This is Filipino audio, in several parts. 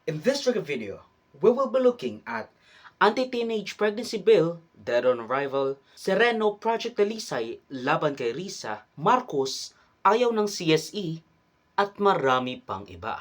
In this trigger video, we will be looking at Anti-Teenage Pregnancy Bill, Dead on Arrival, Sereno Project Dalisay, Laban kay Risa, Marcos, Ayaw ng CSE, at marami pang iba.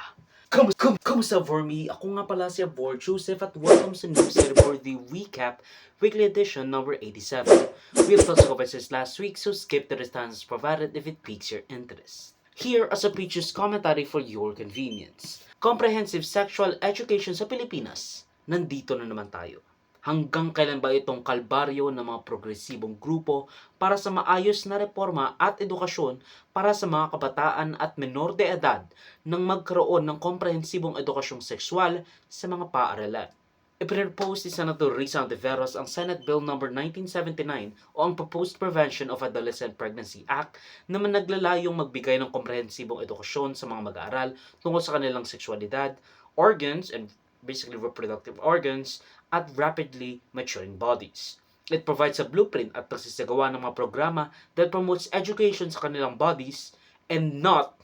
Kamusta for me? Ako nga pala si Abor Joseph at welcome sa News for the Recap Weekly Edition number 87. We've touched covered since last week, so skip the responses provided if it piques your interest. Here as a preacher's commentary for your convenience. Comprehensive Sexual Education sa Pilipinas. Nandito na naman tayo. Hanggang kailan ba itong kalbaryo ng mga progresibong grupo para sa maayos na reforma at edukasyon para sa mga kabataan at menor de edad nang magkaroon ng komprehensibong edukasyong sexual sa mga paaralan? Ipinropose ni Senator Risa Ontiveros ang Senate Bill No. 1979 o ang Proposed Prevention of Adolescent Pregnancy Act na naglalayong magbigay ng komprehensibong edukasyon sa mga mag-aaral tungkol sa kanilang sexualidad, organs, and basically reproductive organs, at rapidly maturing bodies. It provides a blueprint at pagsisagawa ng mga programa that promotes education sa kanilang bodies and not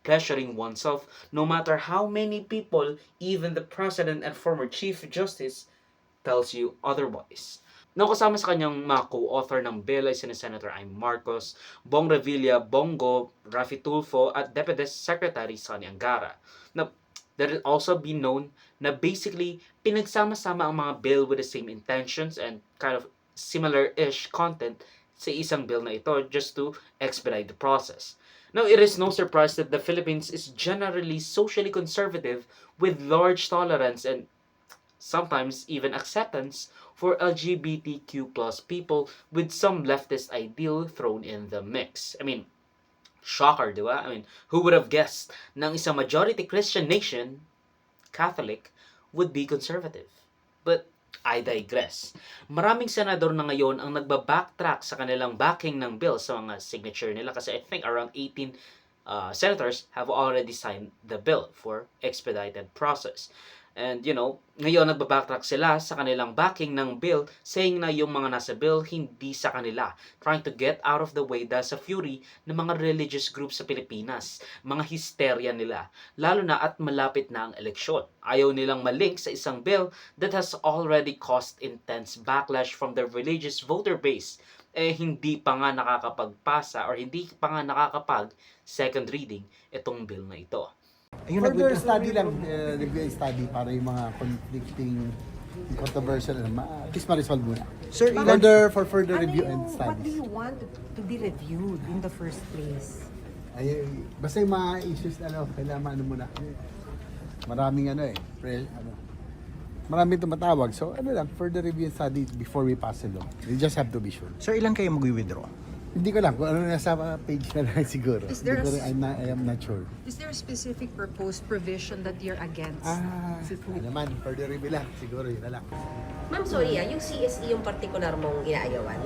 pleasuring oneself, no matter how many people, even the President and former Chief Justice, tells you otherwise. Nakasama sa kanyang mga co-author ng bill ay sina Senator Amy Marcos, Bong Revilla, Bongo, Raffy Tulfo, at Deputy Secretary Sonny Angara. Now, let it also be known na basically pinagsama-sama ang mga bill with the same intentions and kind of similar-ish content sa isang bill na ito just to expedite the process. Now, it is no surprise that the Philippines is generally socially conservative with large tolerance and sometimes even acceptance for LGBTQ plus people with some leftist ideal thrown in the mix. I mean, shocker, di ba? I mean, who would have guessed na ang isang majority Christian nation, Catholic, would be conservative? But I digress. Maraming senador na ngayon ang nagba-backtrack sa kanilang backing ng bill sa mga signature nila kasi I think around 18 senators have already signed the bill for expedited process. And ngayon nagba-backtrack sila sa kanilang backing ng bill saying na yung mga nasa bill hindi sa kanila, trying to get out of the way dahil sa fury ng mga religious groups sa Pilipinas, mga hysteria nila, lalo na at malapit na ang eleksyon. Ayaw nilang malink sa isang bill that has already caused intense backlash from the religious voter base. Hindi pa nga nakakapagpasa or hindi pa nga nakakapag second reading itong bill na ito. Further study lang, study para yung mga conflicting, controversial, at least ma-resolve muna. Sir, For further review and What do studies. you want to be reviewed in the first place? Basta yung mga issues, kailangan muna. Maraming maraming tumatawag. So, further review and study before we pass the law. You just have to be sure. Sir, ilan kayo mag-withdraw? Hindi ko lang kung ano nasa page na lang siguro. Is there I am not sure. Is there a specific proposed provision that you're against? Naman, further review lang. Siguro yun na lang. Ma'am, sorry yung CSE yung particular mong inaayawan?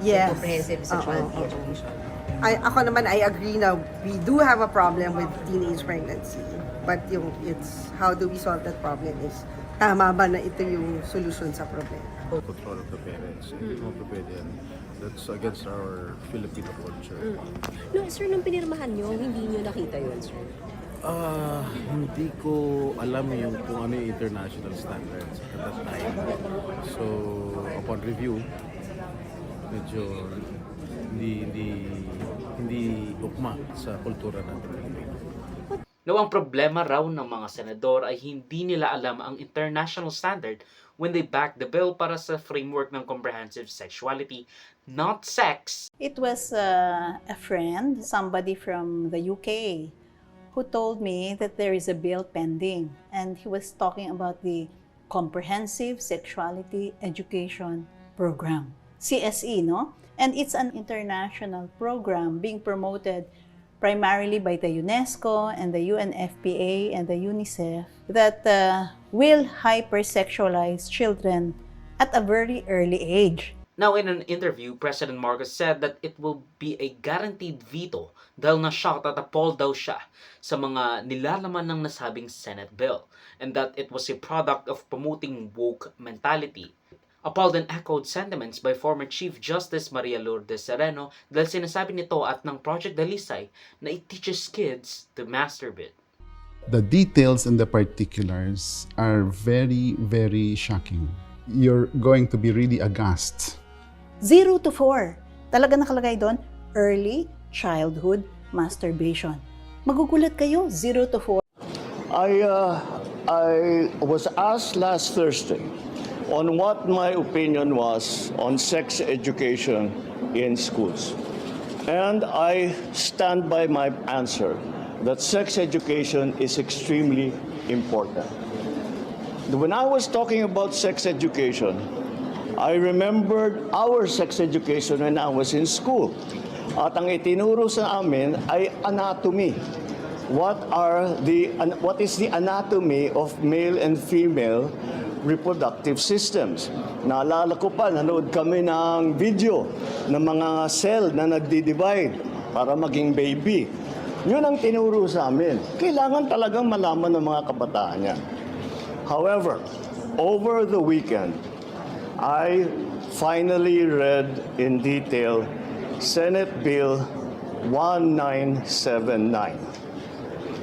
Yes. Comprehensive Sexuality Oo. Education. Ako naman, I agree na we do have a problem with teenage pregnancy. But it's how do we solve that problem is tama ba na ito yung solution sa problema? Control of the parents. Hindi mo pwede yan. That's against our Filipino culture. No, sir, nung pinirmahan nyo, hindi nyo nakita yun, sir? Hindi ko alam yung kung ano yung international standards at that time. So, upon review, medyo hindi ukma sa kultura natin Pilipino. Now, ang problema raw ng mga senador ay hindi nila alam ang international standard when they back the bill para sa framework ng comprehensive sexuality, not sex. It was a friend, somebody from the UK, who told me that there is a bill pending, and he was talking about the Comprehensive Sexuality Education Program, CSE, no? And it's an international program being promoted primarily by the UNESCO and the UNFPA and the UNICEF that will hypersexualize children at a very early age. Now, in an interview, President Marcos said that it will be a guaranteed veto dahil na-shocked at appalled daw siya sa mga nilalaman ng nasabing Senate bill and that it was a product of promoting woke mentality. Appalled and echoed sentiments by former Chief Justice Maria Lourdes Sereno dahil sinasabi nito at ng Project Dalisay na it teaches kids to masturbate. The details and the particulars are very, very shocking. You're going to be really aghast. 0 to 4. Talaga nakalagay doon, early childhood masturbation. Magugulat kayo, 0 to 4. I was asked last Thursday on what my opinion was on sex education in schools. And I stand by my answer that sex education is extremely important. When I was talking about sex education, I remembered our sex education when I was in school. At ang itinuro sa amin ay anatomy. What is the anatomy of male and female reproductive systems? Naalala ko pa, nanood kami ng video ng mga cell na nagdi-divide para maging baby. Yun ang tinuro sa amin. Kailangan talagang malaman ng mga kabataan yan. However, over the weekend, I finally read in detail Senate Bill 1979.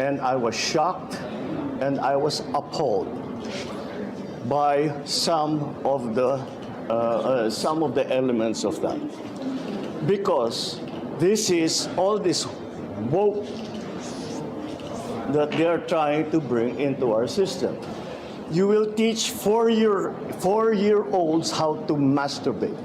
And I was shocked and I was appalled by some of the elements of that. Because this is all this woke that they are trying to bring into our system. You will teach four-year-olds how to masturbate.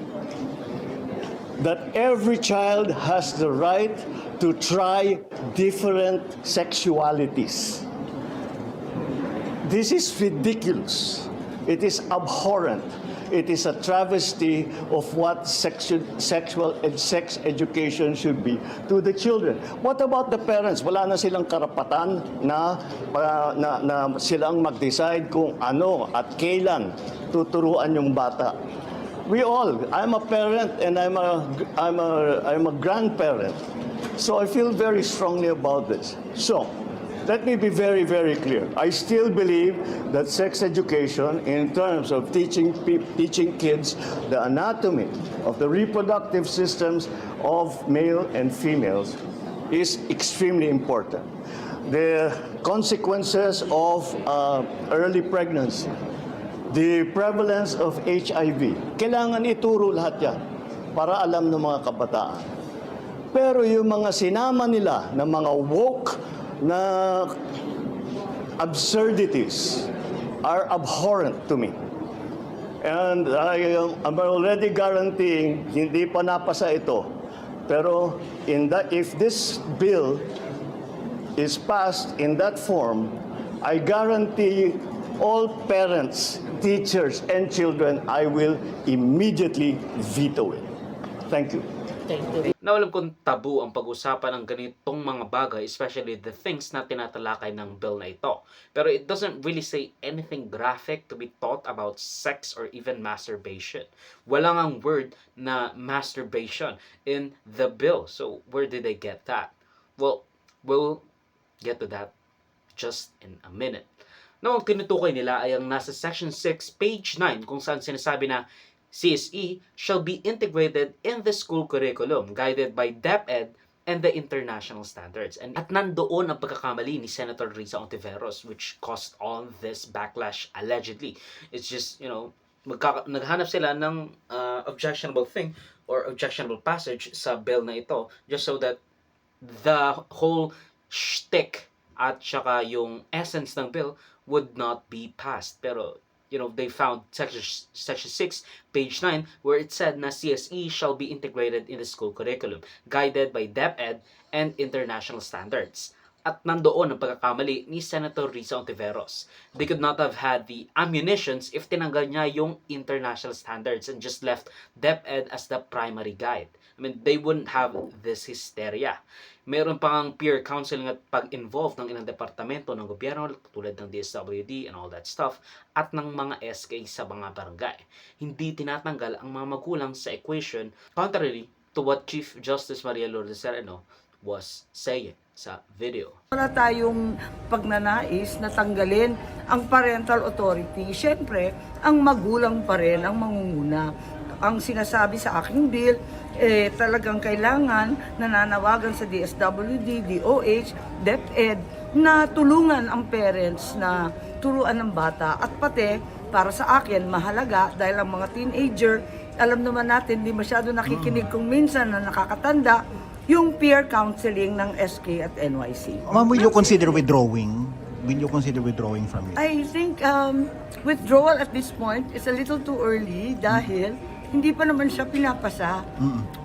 That every child has the right to try different sexualities. This is ridiculous. It is abhorrent. It is a travesty of what sexual and sex education should be to the children. What about the parents? Wala na silang karapatan na silang mag-decide kung ano at kailan tuturuan yung bata. I'm a parent and I'm a grandparent. So I feel very strongly about this. So, let me be very, very clear. I still believe that sex education, in terms of teaching kids the anatomy of the reproductive systems of male and females, is extremely important. The consequences of early pregnancy, the prevalence of HIV, kailangan ituro lahat yan para alam ng mga kabataan. Pero yung mga sinama nila ng mga woke na absurdities are abhorrent to me. And I'm already guaranteeing hindi pa napasa ito. Pero if this bill is passed in that form, I guarantee all parents, teachers, and children, I will immediately veto it. Thank you. Na alam kong tabu ang pag-usapan ng ganitong mga bagay, especially the things na tinatalakay ng bill na ito. Pero it doesn't really say anything graphic to be taught about sex or even masturbation. Walang ang word na masturbation in the bill. So where did they get that? Well, we'll get to that just in a minute. Now, ang tinutukoy nila ay ang nasa Section 6, page 9, kung saan sinasabi na CSE shall be integrated in the school curriculum, guided by DepEd and the international standards. And at nandoon ang pagkakamali ni Senator Risa Ontiveros, which caused all this backlash allegedly. It's just, naghanap sila ng objectionable thing or objectionable passage sa bill na ito, just so that the whole shtick at saka yung essence ng bill would not be passed. Pero they found section 6, page 9, where it said na CSE shall be integrated in the school curriculum, guided by DepEd and international standards. At nandoon ang pagkakamali ni Senator Risa Ontiveros. They could not have had the ammunitions if tinanggal niya yung international standards and just left DepEd as the primary guide. I mean, they wouldn't have this hysteria. Meron pang peer counseling at pag-involve ng ilang departamento ng gobyerno tulad ng DSWD and all that stuff at ng mga SK sa mga barangay. Hindi tinatanggal ang mga magulang sa equation, contrary to what Chief Justice Maria Lourdes Sereno was saying sa video. Wala tayong pagnanais na tanggalin ang parental authority. Siyempre, ang magulang pa rin ang mangunguna. Ang sinasabi sa aking bill, talagang kailangan nananawagan sa DSWD, DOH, DepEd na tulungan ang parents na turuan ng bata. At pati, para sa akin, mahalaga dahil ang mga teenager, alam naman natin, di masyado nakikinig kung minsan na nakakatanda, yung peer counseling ng SK at NYC. Ma'am, will you consider withdrawing? Will you consider withdrawing from it? I think withdrawal at this point is a little too early dahil hindi pa naman siya pinapasa.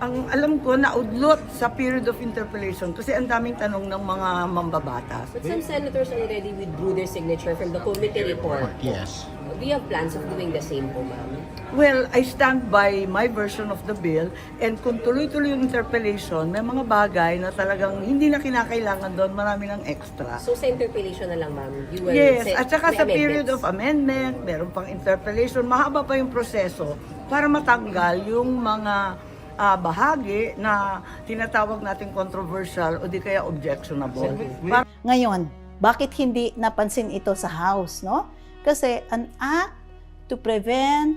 Ang alam ko, naudlot sa period of interpellation kasi ang daming tanong ng mga mambabatas. But some senators already withdrew their signature from the committee report. Yes. Do you have plans of doing the same po, ma'am? Well, I stand by my version of the bill and kung tuloy-tuloy yung interpellation, may mga bagay na talagang hindi na kinakailangan doon, marami ng extra. So sa interpellation na lang, ma'am, you will Yes, say, at saka may sa period amendments. of amendment, meron pang interpellation, mahaba pa yung proseso para matanggal yung mga bahagi na tinatawag natin controversial o di kaya objectionable. Ngayon, bakit hindi napansin ito sa House, no? Kasi an act to prevent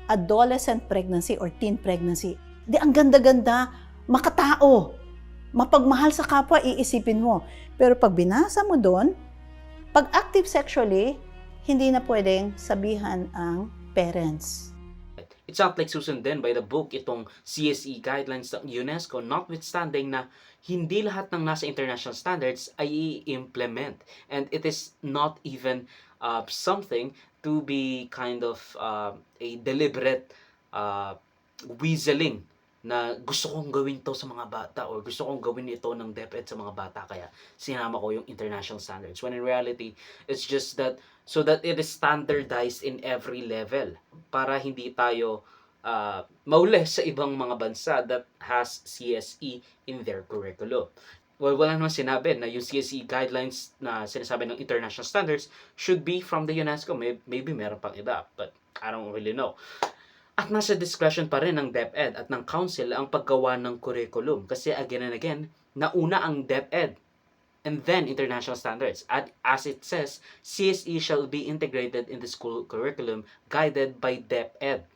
adolescent pregnancy or teen pregnancy, di ang ganda-ganda, makatao, mapagmahal sa kapwa, iisipin mo. Pero pag binasa mo doon, pag active sexually, hindi na pwedeng sabihan ang parents. It's not like susundin by the book itong CSE guidelines ng UNESCO, notwithstanding na hindi lahat ng nasa international standards ay i-implement. And it is not even something to be kind of a deliberate weaseling na gusto kong gawin to sa mga bata or gusto kong gawin ito ng DepEd sa mga bata kaya sinama ko yung international standards. When in reality, it's just that so that it is standardized in every level para hindi tayo mauli sa ibang mga bansa that has CSE in their curriculum. Well, wala naman sinabi na yung CSE guidelines na sinasabi ng international standards should be from the UNESCO. Maybe meron pang iba, but I don't really know. At nasa discretion pa rin ng DepEd at ng Council ang paggawa ng curriculum. Kasi again and again, nauna ang DepEd and then international standards. And as it says, CSE shall be integrated in the school curriculum guided by DepEd.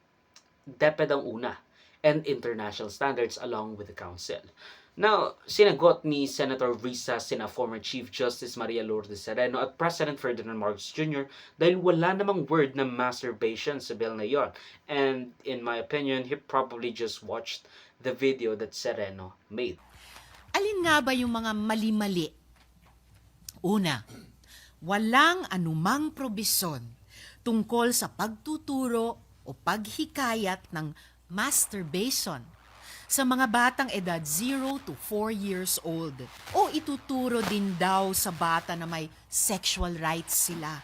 DepEd ang una and international standards along with the Council. Now, sinagot ni Senator Risa sina former Chief Justice Maria Lourdes Sereno at President Ferdinand Marcos Jr. dahil wala namang word na masturbation sa bill na yon. And in my opinion, he probably just watched the video that Sereno made. Alin nga ba yung mga mali-mali? Una, walang anumang probisyon tungkol sa pagtuturo o paghikayat ng masturbation sa mga batang edad 0 to 4 years old o ituturo din daw sa bata na may sexual rights sila.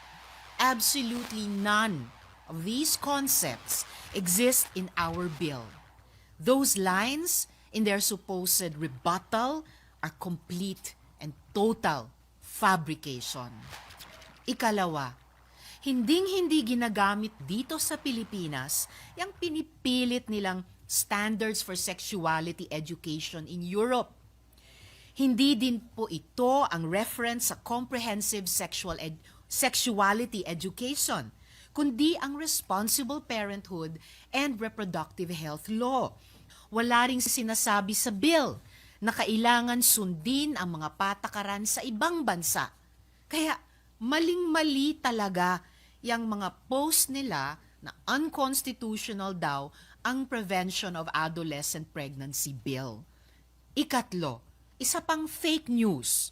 Absolutely none of these concepts exist in our bill. Those lines in their supposed rebuttal are complete and total fabrication. Ikalawa, hinding-hindi ginagamit dito sa Pilipinas yung pinipilit nilang standards for sexuality education in Europe. Hindi din po ito ang reference sa comprehensive sexuality education, kundi ang responsible parenthood and reproductive health law. Wala ring sinasabi sa bill na kailangan sundin ang mga patakaran sa ibang bansa. Kaya maling-mali talaga yung mga post nila na unconstitutional daw ang Prevention of Adolescent Pregnancy Bill. Ikatlo, isa pang fake news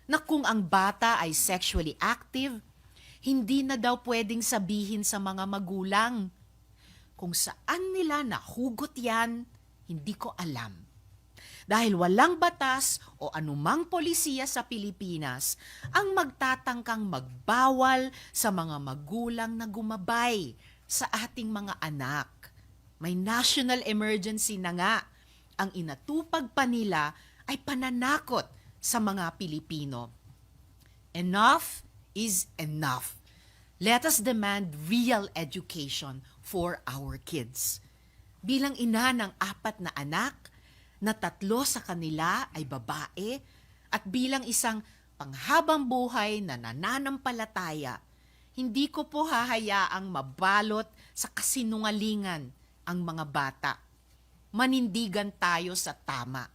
na kung ang bata ay sexually active, hindi na daw pwedeng sabihin sa mga magulang. Kung saan nila nahugot yan, hindi ko alam. Dahil walang batas o anumang polisiya sa Pilipinas ang magtatangkang magbawal sa mga magulang na gumabay sa ating mga anak. May national emergency na nga. Ang inatupag pa nila ay pananakot sa mga Pilipino. Enough is enough. Let us demand real education for our kids. Bilang ina ng 4 na anak, na 3 sa kanila ay babae, at bilang isang panghabang buhay na nananampalataya, hindi ko po hahayaang mabalot sa kasinungalingan ang mga bata. Manindigan tayo sa tama.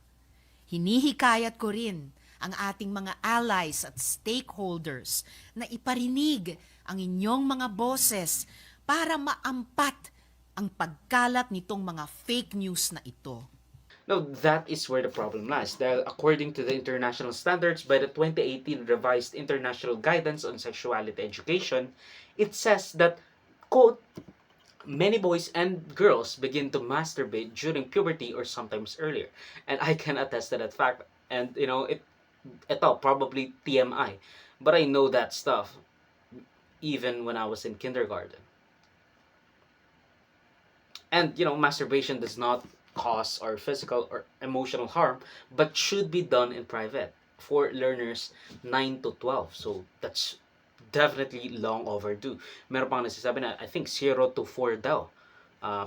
Hinihikayat ko rin ang ating mga allies at stakeholders na iparinig ang inyong mga boses para maampat ang pagkalat nitong mga fake news na ito. No, that is where the problem lies. Dahil according to the international standards by the 2018 revised International Guidance on Sexuality Education, it says that, quote, many boys and girls begin to masturbate during puberty or sometimes earlier. And I can attest to that fact. And, ito, probably TMI. But I know that stuff even when I was in kindergarten. And, masturbation does not cause or physical or emotional harm, but should be done in private for learners 9 to 12. So, that's definitely long overdue. Meron pang nagsasabi na, I think 0 to 4 daw.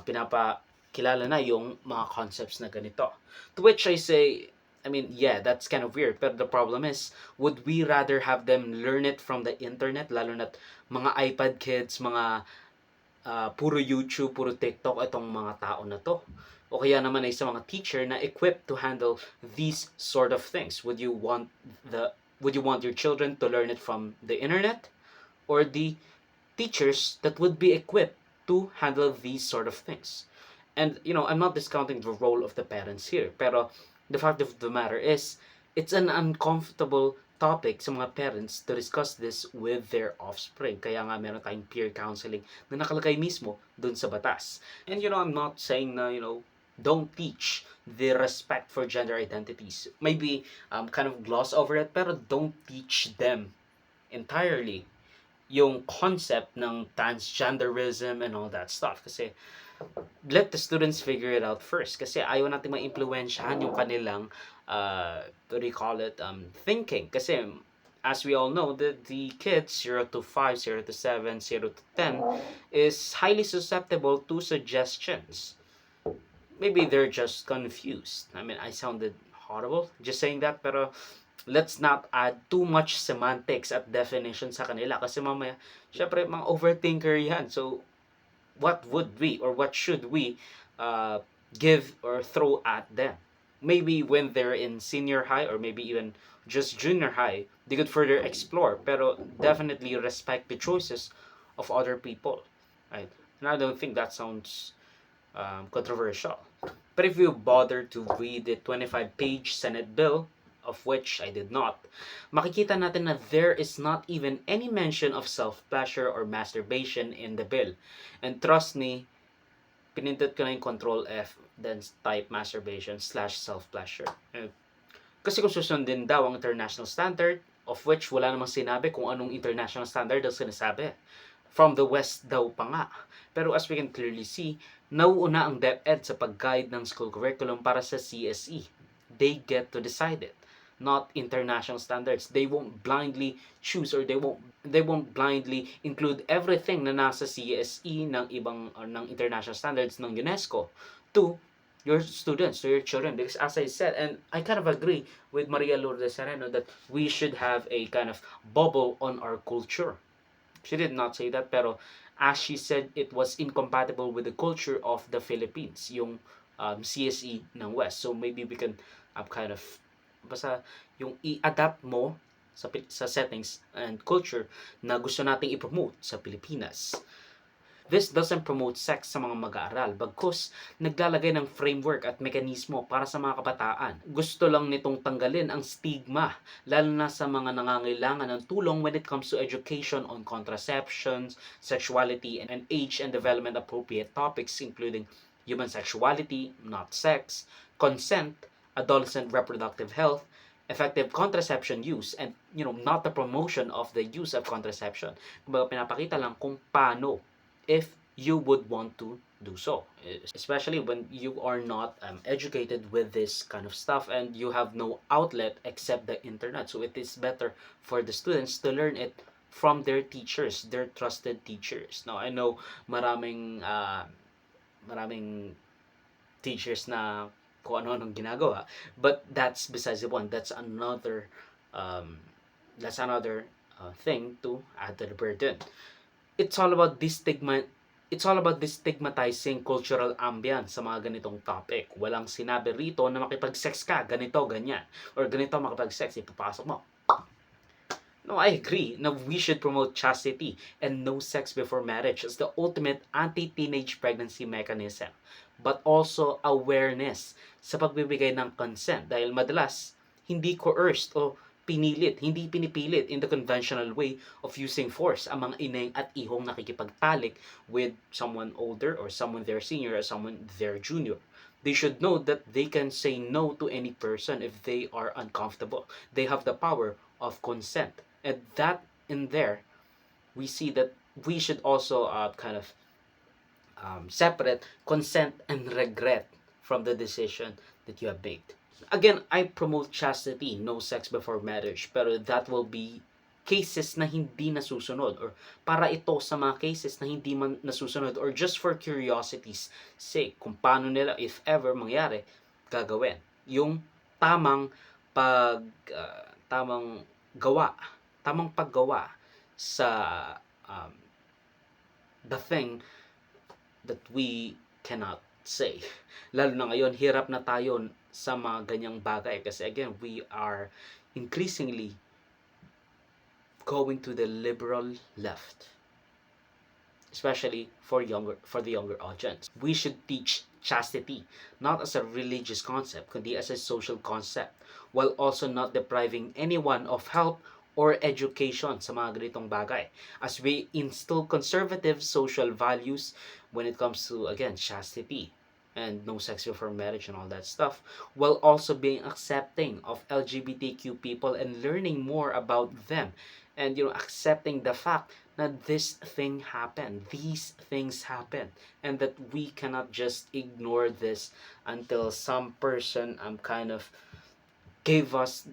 Pinapakilala na yung mga concepts na ganito. To which I say, yeah, that's kind of weird. But the problem is, would we rather have them learn it from the internet, lalo na mga iPad kids, mga puro YouTube, puro TikTok, itong mga tao na to? O kaya naman ay sa mga teacher na equipped to handle these sort of things? Would you want your children to learn it from the internet, or the teachers that would be equipped to handle these sort of things? And I'm not discounting the role of the parents here, pero the fact of the matter is, it's an uncomfortable topic sa mga parents to discuss this with their offspring. Kaya nga meron tayong peer counseling na nakalagay mismo dun sa batas. And I'm not saying na, don't teach the respect for gender identities. Maybe kind of gloss over it, pero don't teach them entirely yung concept ng transgenderism and all that stuff. Kasi let the students figure it out first. Kasi ayaw natin ma-impluwensyahan yung kanilang, thinking. Kasi as we all know, the kids 0 to 5, 0 to 7, 0 to 10 is highly susceptible to suggestions. Maybe they're just confused. I sounded horrible just saying that, pero let's not add too much semantics at definition sa kanila. Kasi mamaya, syempre, mga overthinker yan. So, what would we or what should we give or throw at them? Maybe when they're in senior high or maybe even just junior high, they could further explore. Pero definitely respect the choices of other people. Right? And I don't think that sounds controversial. But if you bother to read the 25-page Senate bill, of which I did not, makikita natin na there is not even any mention of self-pleasure or masturbation in the bill. And trust me, pinindot ko na yung Control F, then type masturbation / self-pleasure. Kasi kung susundin daw ang international standard, of which wala namang sinabi kung anong international standard ang sinasabi. From the West daw pa nga. Pero as we can clearly see, nauuna ang DepEd sa pag-guide ng school curriculum para sa CSE. They get to decide it, not international standards. They won't blindly choose or they won't blindly include everything na nasa CSE ng international standards ng UNESCO to your students, to your children. Because as I said, and I kind of agree with Maria Lourdes Sereno that we should have a kind of bubble on our culture. She did not say that, pero as she said, it was incompatible with the culture of the Philippines, yung CSE ng West. So maybe we can kind of basta yung i-adapt mo sa settings and culture na gusto nating i-promote sa Pilipinas. This doesn't promote sex sa mga mag-aaral, bagkus naglalagay ng framework at mekanismo para sa mga kabataan. Gusto lang nitong tanggalin ang stigma, lalo na sa mga nangangailangan ng tulong when it comes to education on contraceptions, sexuality, and age and development appropriate topics including human sexuality, not sex, consent, adolescent reproductive health, effective contraception use, and not the promotion of the use of contraception. Kumbaga pinapakita lang kung paano if you would want to do so, especially when you are not educated with this kind of stuff and you have no outlet except the internet. So it is better for the students to learn it from their teachers, their trusted teachers. Now I know maraming teachers na kung ano-anong ginagawa, but that's besides the point. That's another thing to add to the burden. It's all about It's all about destigmatizing cultural ambience sa mga ganitong topic. Walang sinabi rito na makipag-sex ka, ganito, ganyan. Or ganito makipag-sex, ipapasok mo. No, I agree na we should promote chastity and no sex before marriage as the ultimate anti-teenage pregnancy mechanism. But also awareness sa pagbibigay ng consent dahil madalas hindi coerced o pinilit, hindi pinipilit in the conventional way of using force ang mga ineng at ihong nakikipagtalik with someone older or someone their senior or someone their junior. They should know that they can say no to any person if they are uncomfortable. They have the power of consent. And that in there, we see that we should also separate consent and regret from the decision that you have made. Again, I promote chastity, no sex before marriage, pero that will be cases na hindi nasusunod or para ito sa mga cases na hindi man nasusunod or just for curiosity's sake kung paano nila, if ever mangyari, gagawin. Yung tamang paggawa sa the thing that we cannot say. Lalo na ngayon, hirap na tayo sa mga ganyang bagay kasi again, we are increasingly going to the liberal left, especially for the younger audience. We should teach chastity not as a religious concept kundi as a social concept while also not depriving anyone of help or education sa mga ganitong bagay as we instill conservative social values when it comes to, again, chastity and no sex before marriage and all that stuff, while also being accepting of LGBTQ people and learning more about them and accepting the fact that these things happen and that we cannot just ignore this until some person give us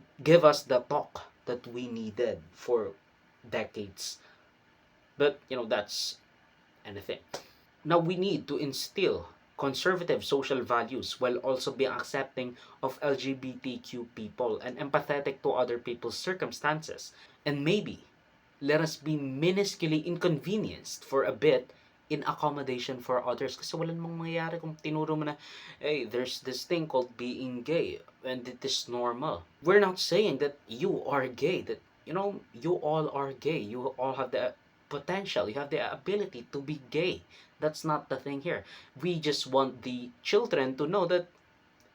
the talk that we needed for decades. But that's anything. Now we need to instill conservative social values while also being accepting of LGBTQ people and empathetic to other people's circumstances. And maybe let us be minusculely inconvenienced for a bit in accommodation for others kasi wala namang mangyayari kung tinuro mo na, hey, there's this thing called being gay and it is normal. We're not saying that you are gay, that you all are gay, you all have the potential, you have the ability to be gay. That's not the thing here. We just want the children to know that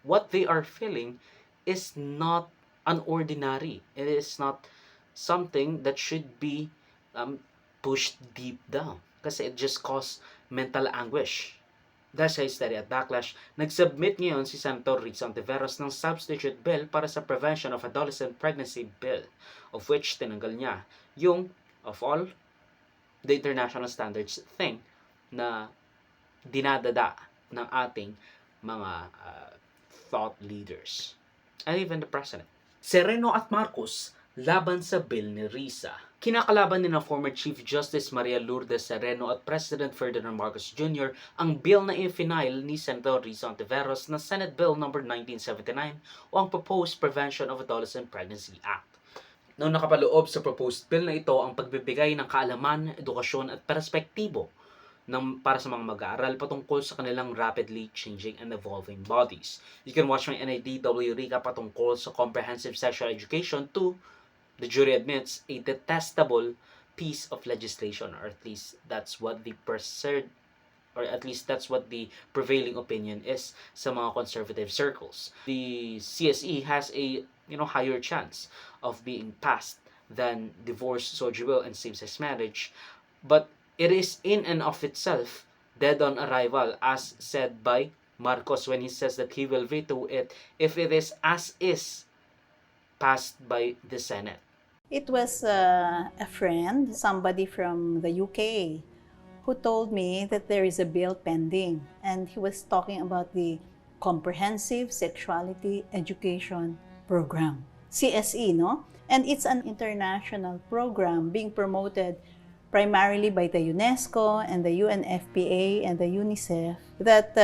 what they are feeling is not unordinary. It is not something that should be pushed deep down kasi it just causes mental anguish. Dahil sa study at backlash, nag-submit ngayon si Senator Risa Ontiveros ng substitute bill para sa Prevention of Adolescent Pregnancy Bill, of which tinanggal niya yung, of all, the international standards thing na dinadada ng ating mga thought leaders and even the president. Sereno at Marcos laban sa bill ni Risa. Kinakalaban ni na former Chief Justice Maria Lourdes Sereno at President Ferdinand Marcos Jr. ang bill na i-final ni Senator Risa Ontiveros na Senate Bill No. 1979 o ang Proposed Prevention of Adolescent Pregnancy Act. Nang nakapaloob sa proposed bill na ito ang pagbibigay ng kaalaman, edukasyon at perspektibo para sa mga mag-aaral patungkol sa kanilang rapidly changing and evolving bodies. You can watch my NIDW recap patungkol sa comprehensive sexual education to, the jury admits, a detestable piece of legislation, or at least that's what the prevailing opinion is sa mga conservative circles. The CSE has a higher chance of being passed than divorce, sojo bill, and same-sex marriage, but it is in and of itself dead on arrival, as said by Marcos when he says that he will veto it if it is as is passed by the Senate. It was a friend, somebody from the UK, who told me that there is a bill pending, and he was talking about the Comprehensive Sexuality Education Program, CSE, no? And it's an international program being promoted primarily by the UNESCO and the UNFPA and the UNICEF that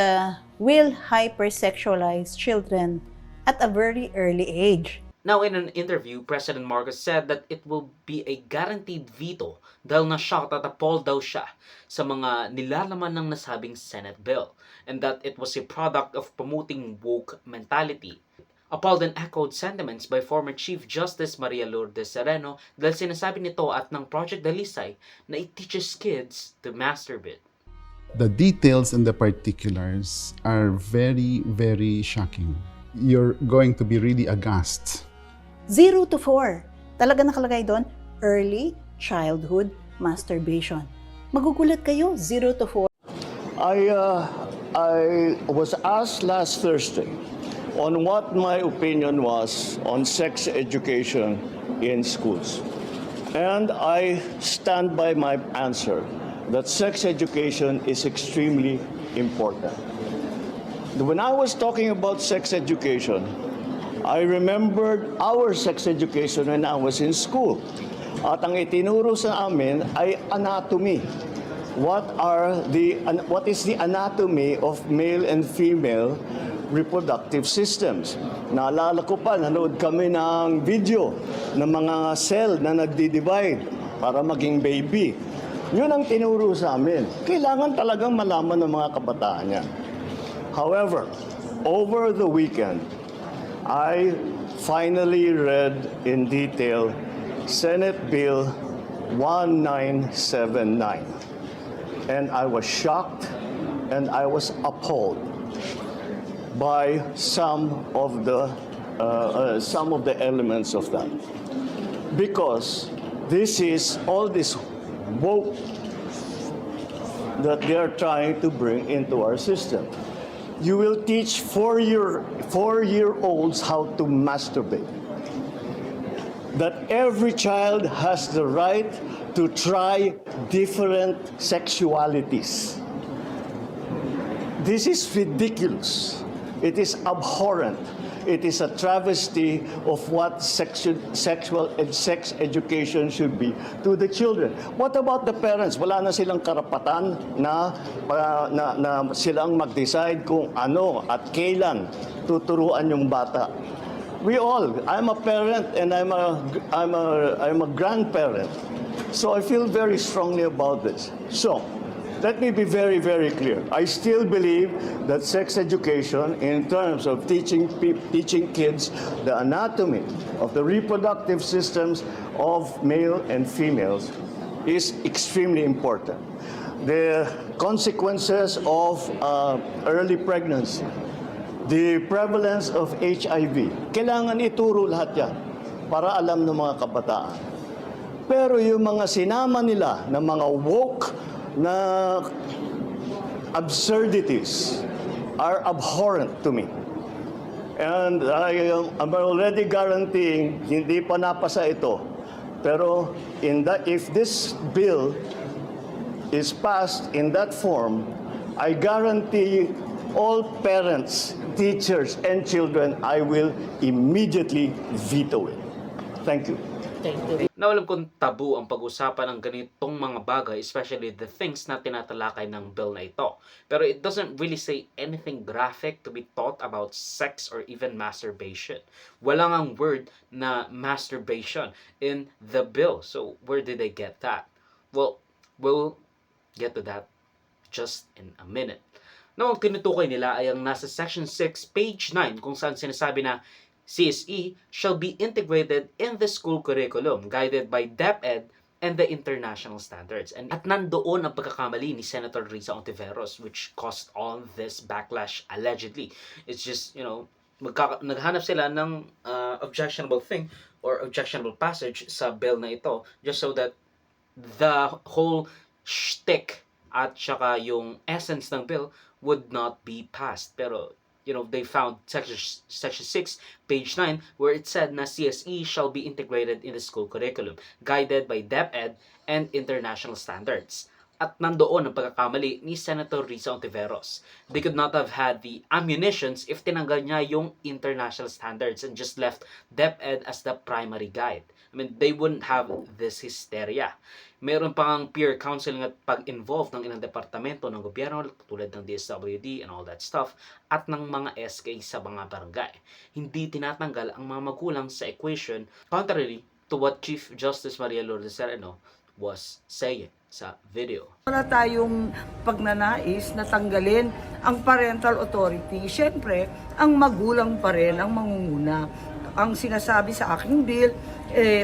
will hypersexualize children at a very early age. Now, in an interview, President Marcos said that it will be a guaranteed veto dahil na-shocked at appalled daw siya sa mga nilalaman ng nasabing Senate bill and that it was a product of promoting woke mentality. Appalled and echoed sentiments by former Chief Justice Maria Lourdes Sereno dahil sinasabi nito at ng Project Dalisay na it teaches kids to masturbate. The details and the particulars are very, very shocking. You're going to be really aghast. 0 to 4. Talaga nakalagay doon, early childhood masturbation. Magugulat kayo, 0 to 4. I was asked last Thursday on what my opinion was on sex education in schools. And I stand by my answer that sex education is extremely important. When I was talking about sex education, I remembered our sex education when I was in school. At ang itinuro sa amin ay anatomy. What is the anatomy of male and female reproductive systems? Naalala ko pa, nanood kami ng video ng mga cell na nagdi-divide para maging baby. Yun ang tinuro sa amin. Kailangan talagang malaman ng mga kabataan yan. However, over the weekend, I finally read in detail Senate Bill 1979. And I was shocked and I was appalled by some of the elements of that. Because this is all this woke that they are trying to bring into our system. You will teach four-year-olds how to masturbate. That every child has the right to try different sexualities. This is ridiculous. It is abhorrent. It is a travesty of what sexual and sex education should be to the children. What about the parents? Wala na silang karapatan na silang mag-decide kung ano at kailan tuturuan yung bata. I'm a parent and I'm a grandparent. So I feel very strongly about this. So, let me be very, very clear. I still believe that sex education, in terms of teaching kids the anatomy of the reproductive systems of male and females, is extremely important. The consequences of early pregnancy, the prevalence of HIV, kailangan ituro lahat yan para alam ng mga kabataan. Pero yung mga sinama nila ng mga woke na absurdities are abhorrent to me. And I'm already guaranteeing, hindi pa napasa ito. Pero if this bill is passed in that form, I guarantee all parents, teachers, and children, I will immediately veto it. Thank you. Na alam kong tabu ang pag-usapan ng ganitong mga bagay, especially the things na tinatalakay ng bill na ito. Pero it doesn't really say anything graphic to be taught about sex or even masturbation. Wala ngang word na masturbation in the bill. So where did they get that? Well, we'll get to that just in a minute. Now, ang tinutukoy nila ay ang nasa Section 6, page 9, kung saan sinasabi na CSE shall be integrated in the school curriculum, guided by DepEd and the international standards. And at nandoon ang pagkakamali ni Senator Risa Ontiveros, which caused all this backlash allegedly. It's just, naghanap sila ng objectionable thing or objectionable passage sa bill na ito just so that the whole shtick at saka yung essence ng bill would not be passed. Pero they found section 6, page 9, where it said na CSE shall be integrated in the school curriculum, guided by DepEd and international standards. At nandoon ang pagkakamali ni Senator Risa Ontiveros. They could not have had the ammunitions if tinanggal niya yung international standards and just left DepEd as the primary guide. I mean, they wouldn't have this hysteria. Meron pang peer counseling at pag-involve ng ilang departamento ng gobyerno tulad ng DSWD and all that stuff at ng mga SK sa mga barangay. Hindi tinatanggal ang mga magulang sa equation, contrary to what Chief Justice Maria Lourdes Sereno was saying sa video. Wala tayong pagnanais na tanggalin ang parental authority. Siyempre, ang magulang pa rin ang mangunguna. Ang sinasabi sa aking bill,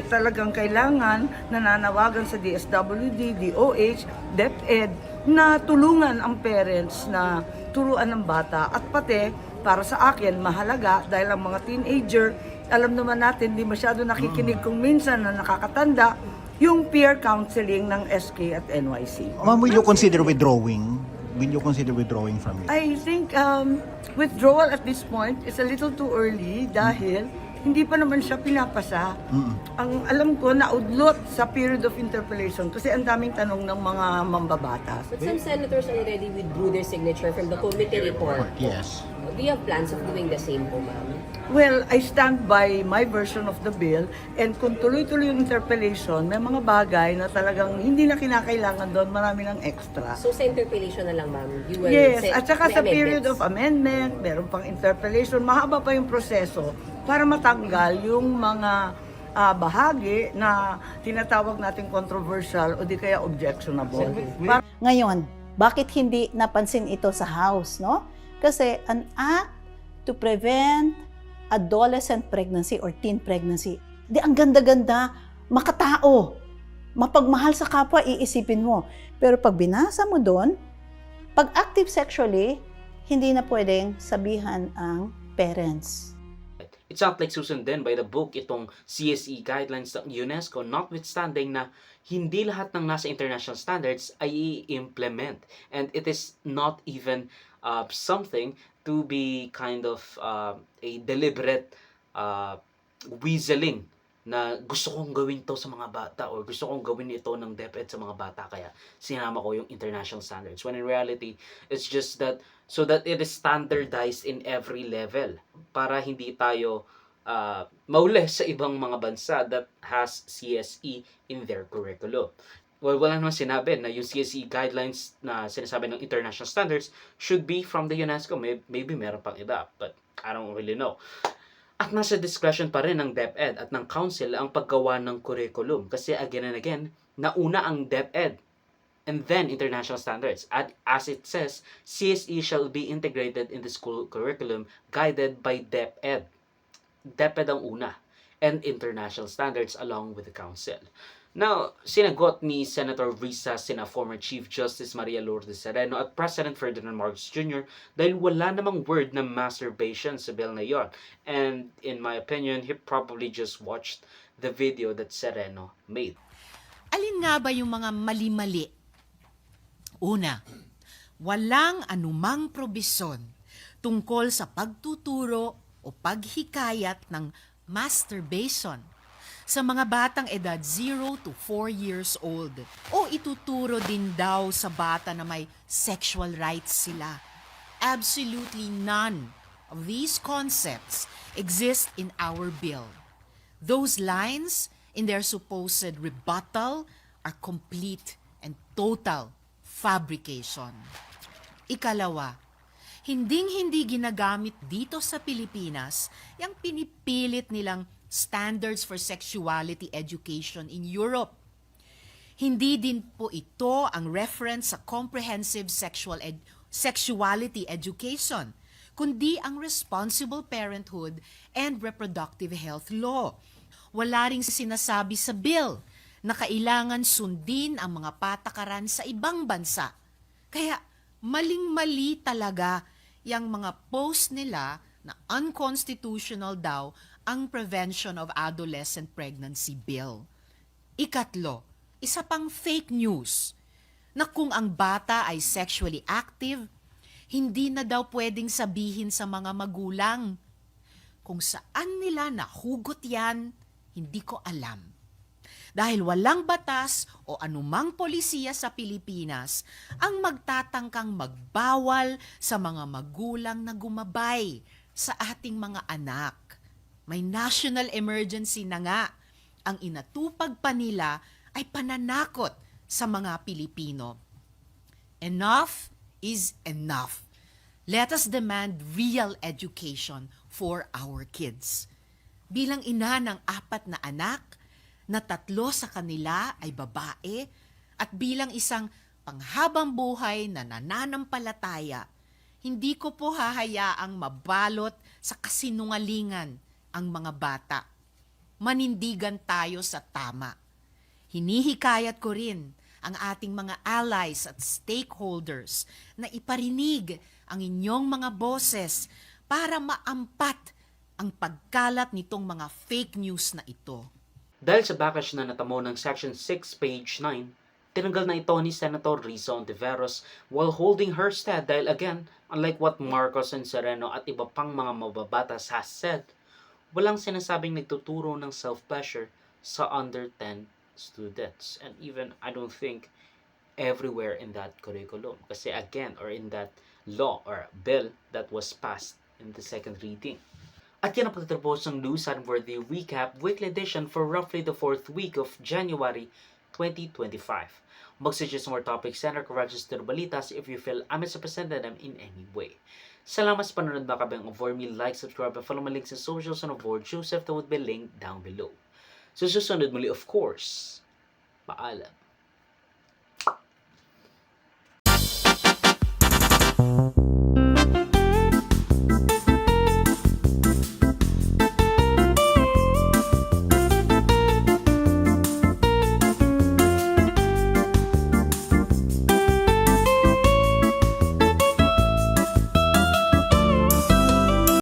talagang kailangan nananawagan sa DSWD, DOH, DepEd na tulungan ang parents na turuan ng bata. At pati, para sa akin, mahalaga dahil ang mga teenager, alam naman natin, di masyado nakikinig kung minsan na nakakatanda, yung peer counseling ng SK at NYC. Ma'am, will you consider withdrawing? Will you consider withdrawing from it? I think withdrawal at this point is a little too early dahil hindi pa naman siya pinapasa. Ang alam ko, naudlot sa period of interpellation kasi ang daming tanong ng mga mambabatas. But some senators already withdrew their signature from the committee report. Yes. Do you have plans of doing the same po, ma'am? Well, I stand by my version of the bill and kung tuloy-tuloy yung interpellation, may mga bagay na talagang hindi na kinakailangan doon, marami ng extra. So sa interpellation na lang, ma'am, you will Yes, say, at saka may sa period of amendments. amendment, meron pang interpellation, mahaba pa yung proseso para matanggal yung mga bahagi na tinatawag nating controversial o di kaya objectionable. Ngayon, bakit hindi napansin ito sa House, no? Kasi an act to prevent adolescent pregnancy or teen pregnancy, di ang ganda-ganda, makatao, mapagmahal sa kapwa, iisipin mo. Pero pag binasa mo doon, pag active sexually, hindi na pwedeng sabihan ang parents. It's not like susundin by the book itong CSE guidelines ng UNESCO, notwithstanding na hindi lahat ng nasa international standards ay i-implement. And it is not even something to be kind of a deliberate weaseling na gusto kong gawin to sa mga bata or gusto kong gawin ito ng DepEd sa mga bata kaya sinama ko yung international standards. When in reality, it's just that so that it is standardized in every level para hindi tayo mauli sa ibang mga bansa that has CSE in their curriculum. Well, wala naman sinabi na yung CSE guidelines na sinasabi ng international standards should be from the UNESCO. Maybe meron pang iba, but I don't really know. At nasa discretion pa rin ng DepEd at ng Council ang paggawa ng curriculum. Kasi again and again, nauna ang DepEd and then international standards. At as it says, CSE shall be integrated in the school curriculum guided by DepEd. DepEd ang una and international standards along with the Council. Now, sinagot ni Senator Risa sina former Chief Justice Maria Lourdes Sereno at President Ferdinand Marcos Jr. dahil wala namang word na masturbation sa bill na yon. And in my opinion, he probably just watched the video that Sereno made. Alin nga ba yung mga mali-mali? Una, walang anumang probisyon tungkol sa pagtuturo o paghikayat ng masturbation sa mga batang edad 0 to 4 years old o ituturo din daw sa bata na may sexual rights sila. Absolutely none of these concepts exist in our bill. Those lines in their supposed rebuttal are complete and total fabrication. Ikalawa, hinding-hindi ginagamit dito sa Pilipinas yung pinipilit nilang standards for sexuality education in Europe. Hindi din po ito ang reference sa comprehensive sexuality education, kundi ang responsible parenthood and reproductive health law. Wala ring sinasabi sa bill na kailangan sundin ang mga patakaran sa ibang bansa. Kaya maling-mali talaga yung mga post nila na unconstitutional daw ang Prevention of Adolescent Pregnancy Bill. Ikatlo, isa pang fake news na kung ang bata ay sexually active, hindi na daw pwedeng sabihin sa mga magulang. Kung saan nila nahugot yan, hindi ko alam. Dahil walang batas o anumang polisiya sa Pilipinas ang magtatangkang magbawal sa mga magulang na gumabay sa ating mga anak. May national emergency na nga. Ang inatupag pa nila ay pananakot sa mga Pilipino. Enough is enough. Let us demand real education for our kids. Bilang ina ng 4 na anak, na 3 sa kanila ay babae, at bilang isang panghabang buhay na nananampalataya, hindi ko po hahayaang mabalot sa kasinungalingan ang mga bata. Manindigan tayo sa tama. Hinihikayat ko rin ang ating mga allies at stakeholders na iparinig ang inyong mga boses para maampat ang pagkalat nitong mga fake news na ito. Dahil sa backlash na natamo ng Section 6, page 9, tinanggal na ito ni Senator Risa Ontiveros while holding her stead dahil again, unlike what Marcos and Sereno at iba pang mga mababatas has said, walang sinasabing nagtuturo ng self-pleasure sa under 10 students. And even, I don't think, everywhere in that curriculum. Kasi again, or in that law or bill that was passed in the second reading. At yan ang pagtatapos ng News Unworthy Recap Weekly Edition for roughly the 4th week of January 2025. Mag-suggest more topics and or corrections to the balitas if you feel I misrepresented them in any way. Salamat sa panonood mga kabang. Avoid me, like, subscribe, and follow my links sa socials and avoid Joseph that would be linked down below. So susunod muli, of course, paalam.